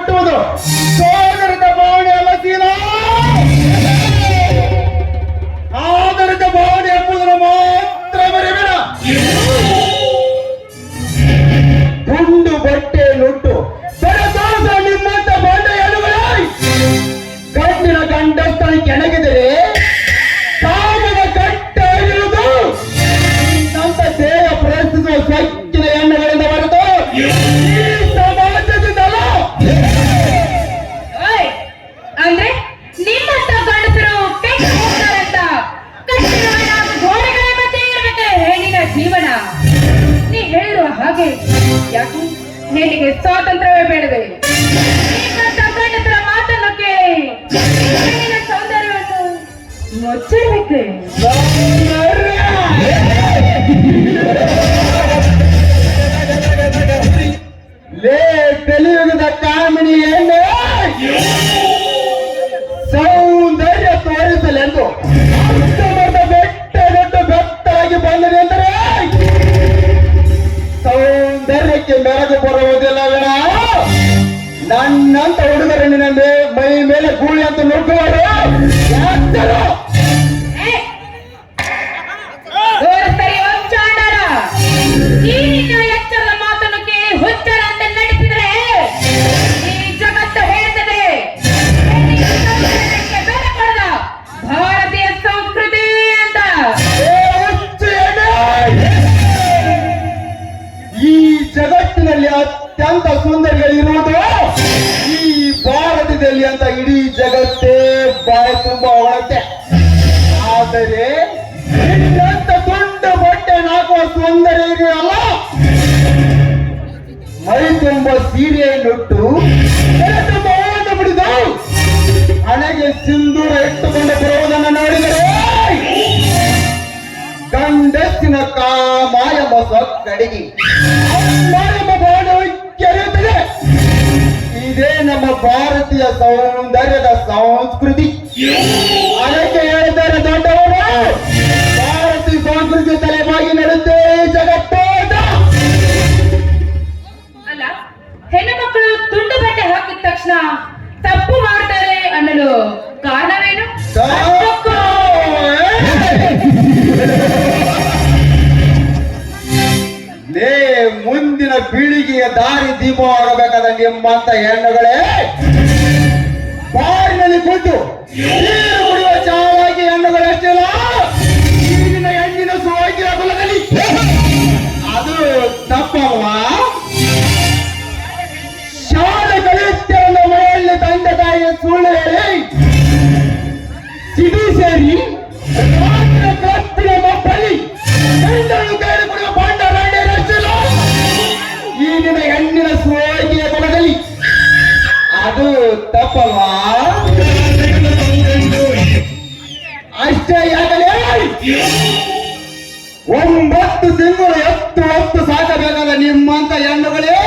ಹುಟ್ಟುವುದು ಸೋದರದ ಭಾವನೆ ಅಲ್ಲ ಸೀನಾ. ಆದರದ ಭಾವನೆ ಎಂಬುದನ್ನು ಮಾತ್ರ ಮರೆಬೇಡ. ಗುಂಡು ಬಟ್ಟೆ ನುಟ್ಟು ಸರಸಾಸ ನಿಮ್ಮಂತ ಬಂಡೆ ಎಳುಗಳೇ ಗಂಡಿನ ಗಂಡಸ್ತನ ಕೆಣಗಿದರೆ ಕಾಮದ ಕಟ್ಟ ಇರುವುದು ನಂತ ದೇಹ ಪ್ರಯತ್ನಿಸುವ ಸ್ವಚ್ಛನ ಎಣ್ಣೆಗಳಿಂದ ಬರೆದು ಈ ಸಮಾಜದಿಂದಲ್ಲ. ಅಂದ್ರೆ ನಿಮ್ಮಂತ ಗಂಡಸರು ಕೆಟ್ಟ ಹೋಗ್ತಾರಂತ ಕಟ್ಟಿರುವ ಗೋಡೆಗಳ ಮಧ್ಯೆ ಇರಬೇಕೆ ಹೆಣ್ಣಿನ ಜೀವನ. ನೀ ಹೇಳಿರುವ ಹಾಗೆ ಯಾಕೆ ಹೆಣ್ಣಿಗೆ ಸ್ವಾತಂತ್ರ್ಯವೇ ಬೇಡವೇ? ನಿಮ್ಮಂತ ಗಂಡಸರ ಮಾತನ್ನು ಕೇಳಿ ಹೆಣ್ಣಿನ ಸೌಂದರ್ಯವನ್ನು ಮುಚ್ಚಿರ್ಬೇಕೆ? ಲೇ ಕಲಿಯುಗದ ಕಾಮಿನಿ ಎಣ್ಣೆ ಸೌಂದರ್ಯ ತೋರಿಸಲೆಂದು ಬೆಟ್ಟ ದೊಡ್ಡ ಬೆತ್ತರಾಗಿ ಬಂದಿದೆ ಎಂದರೆ ಸೌಂದರ್ಯಕ್ಕೆ ಮೆರಗು ಬರುವುದಿಲ್ಲವೇನ? ನನ್ನಂತ ಹುಡುಗರು ನಿನ್ನ ಮೈ ಮೇಲೆ ಗೂಳಿ ಅಂತ ನುಗ್ಗುವರು ಯಾರು? ಈ ನಿನ್ನ ಎಚ್ಚರದ ಮಾತನ್ನು ಕೇಳಿ ಹುಚ್ಚರಂತೆ ನಡೆಸಿದರೆ ಈ ಜಗತ್ತು ಹೇಳ್ತದೆ ಬೇರೆ ಪಡೆದ ಭಾರತೀಯ ಸಂಸ್ಕೃತಿ ಅಂತ. ಈ ಜಗತ್ತಿನಲ್ಲಿ ಅತ್ಯಂತ ಸುಂದರಿಗಳಿರುವುದು ಈ ಭಾರತದಲ್ಲಿ ಅಂತ ಇಡೀ ಜಗತ್ತೇ ಬಾಯಿ ತುಂಬಾ ಹೊಳತೆ. ಆದರೆ ಇನ್ನಂತ ತುಂಡು ಬಟ್ಟೆ ನಾಕುವ ಸುಂದರಿ ಅಲ್ಲ, ಮೈ ತುಂಬ ಸೀರೆಯನ್ನುಟ್ಟು ತುಂಬ ಓಟ ಬಿಡಿದು ಹಣೆಗೆ ಸಿಂಧೂರ ಇಟ್ಟುಕೊಂಡು ಬರುವುದನ್ನು ನೋಡಿದರೆ ಗಂಡಸ್ಸಿನ ಕಾಮ ಎಂಬ ಸೊಕ್ಕಡಿಗೆ ಎಂಬ ಬಾಡು ಕೆರೆಯುತ್ತದೆ. ಇದೇ ನಮ್ಮ ಭಾರತೀಯ ಸೌಂದರ್ಯದ ಸಂಸ್ಕೃತಿ. ಅದಕ್ಕೆ ಹೇಳ್ತಾರೆ ದೊಡ್ಡವರು, ಭಾರತೀಯ ಸಂಸ್ಕೃತಿ ತಲೆಬಾಗಿ ನಡೆಯುತ್ತೆ ಜಗತ್ತು. ಅಲ್ಲ, ಹೆಣ್ಣು ಮಕ್ಕಳು ತುಂಡು ಬಟ್ಟೆ ಹಾಕಿದ ತಕ್ಷಣ ತಪ್ಪು ಮಾಡ್ತಾರೆ ಅನ್ನಲು ಕಾರಣವೇನು? ಲೇ ಮುಂದಿನ ಪೀಳಿಗೆಯ ದಾರಿ ದೀಪವಾಗಬೇಕಾದ ನಿಮ್ಮಂತ ಹೆಣ್ಣುಗಳೇ ಬಾರಿನಲ್ಲಿ ಕೂತು ನೀರು ಕುಡಿಯುವ ಚಾವಾಗಿ ಹೆಣ್ಣುಗಳಷ್ಟಿಲ್ಲ, ಈಗಿನ ಹೆಣ್ಣಿನ ಸುವಾಗಿರ ಕುಲದಲ್ಲಿ ಅದು ತಪ್ಪಲ್ವಾ? ಶಾಲೆ ಕಲಿಯುತ್ತೇವೆ ಮನೆಯಲ್ಲಿ ತಂದೆ ತಾಯಿಯ ಸುಳ್ಳು ಹೇಳಿ ಸಿಡಿ ಸೇರಿ ಕತ್ತಿನ ಮಬ್ಬಲಿ ಗಂಡನ್ನು ಕೈಲಿ ಕುಡಿಯುವ ಬಂಡ ಈಗಿನ ಹೆಣ್ಣಿನ ಸುವಾಗಿಯ ಕುಲದಲ್ಲಿ ಅದು ತಪ್ಪಲ್ವಾ? ಅಷ್ಟೇ ಯಾಕಲೇ 9 ತಿಂಗಳು ಎತ್ತು ಸಾಕಬೇಕಾದ ನಿಮ್ಮಂತ ಹೆಣ್ಣುಗಳೇ